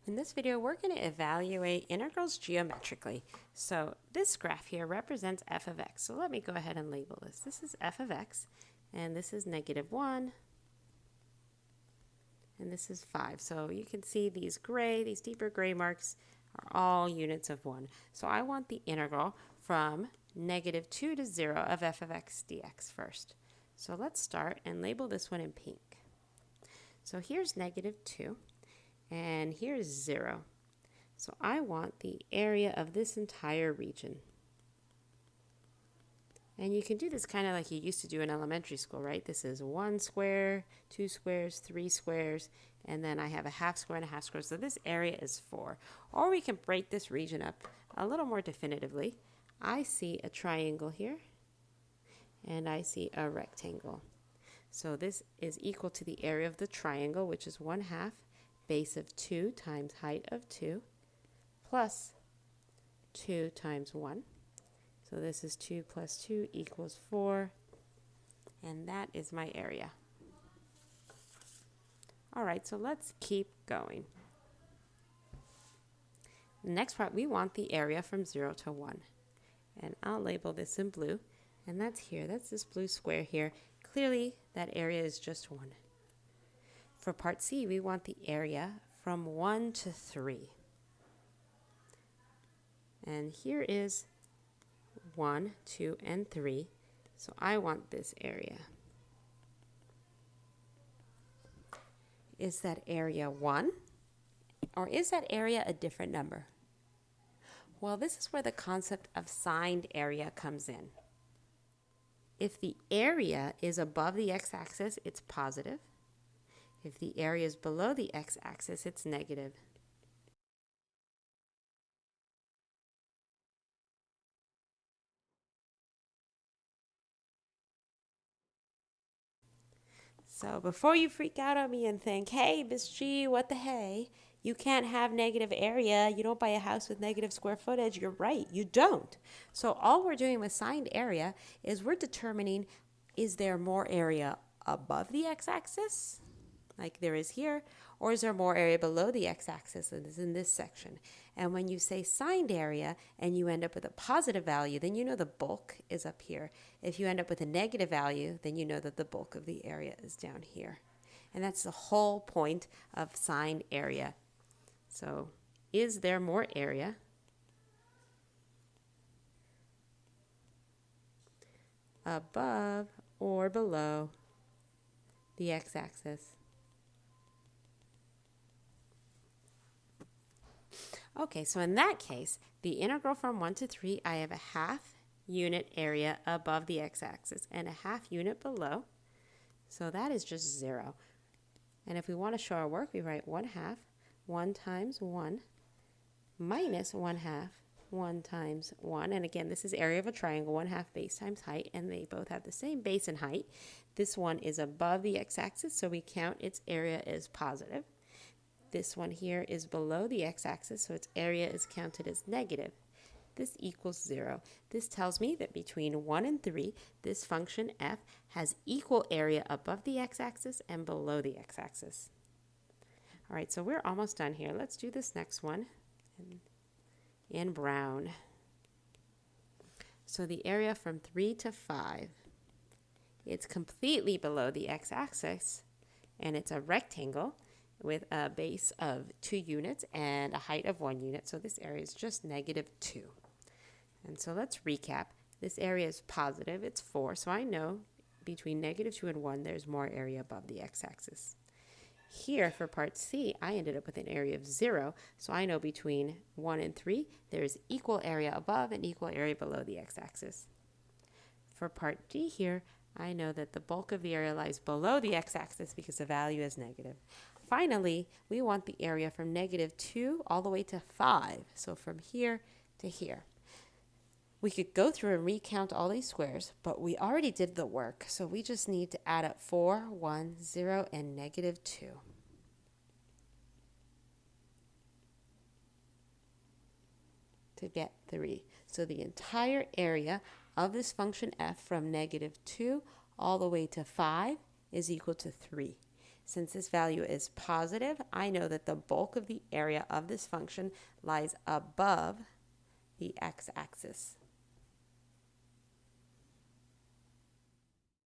In this video, we're going to evaluate integrals geometrically. So this graph here represents f of x. So let me go ahead and label this. This is f of x, and this is -1, and this is 5. So you can see these deeper gray marks are all units of 1. So I want the integral from -2 to 0 of f of x dx first. So let's start and label this one in pink. So here's -2. And here's 0. So I want the area of this entire region. And you can do this kind of like you used to do in elementary school, right? This is 1 square, 2 squares, 3 squares, and then I have a half square and a half square. So this area is 4. Or we can break this region up a little more definitively. I see a triangle here, and I see a rectangle. So this is equal to the area of the triangle, which is 1/2 base of 2 times height of 2 plus 2 times 1. So this is 2 plus 2 equals 4, and that is my area. All right, so let's keep going. The next part, we want the area from 0 to 1. And I'll label this in blue, and that's here. That's this blue square here. Clearly, that area is just 1. For part C, we want the area from 1 to 3. And here is 1, 2, and 3. So I want this area. Is that area 1? Or is that area a different number? Well, this is where the concept of signed area comes in. If the area is above the x-axis, it's positive. If the area is below the x-axis, it's negative. So before you freak out on me and think, hey, Miss G, what the hey? You can't have negative area. You don't buy a house with negative square footage. You're right, you don't. So all we're doing with signed area is we're determining, is there more area above the x-axis, like there is here, or is there more area below the x-axis than is in this section? And when you say signed area and you end up with a positive value, then you know the bulk is up here. If you end up with a negative value, then you know that the bulk of the area is down here. And that's the whole point of signed area. So, is there more area above or below the x-axis? Okay, so in that case, the integral from 1 to 3, I have a half unit area above the x-axis and a half unit below. So that is just 0. And if we want to show our work, we write 1/2, 1 times 1, minus 1/2, 1 times 1. And again, this is area of a triangle, 1/2 base times height, and they both have the same base and height. This one is above the x-axis, so we count its area as positive. This one here is below the x-axis, so its area is counted as negative. This equals 0. This tells me that between 1 and 3, this function f has equal area above the x-axis and below the x-axis. All right, so we're almost done here. Let's do this next one in brown. So the area from 3 to 5, it's completely below the x-axis, and it's a rectangle with a base of 2 units and a height of 1 unit. So this area is just -2. And so let's recap. This area is positive. It's 4. So I know between -2 and 1, there's more area above the x-axis. Here for part C, I ended up with an area of 0. So I know between 1 and 3, there's equal area above and equal area below the x-axis. For part D here, I know that the bulk of the area lies below the x-axis because the value is negative. Finally, we want the area from -2 all the way to 5. So from here to here. We could go through and recount all these squares, but we already did the work. So we just need to add up 4, 1, 0, and -2. To get 3. So the entire area of this function f from -2 all the way to 5 is equal to 3. Since this value is positive, I know that the bulk of the area of this function lies above the x-axis.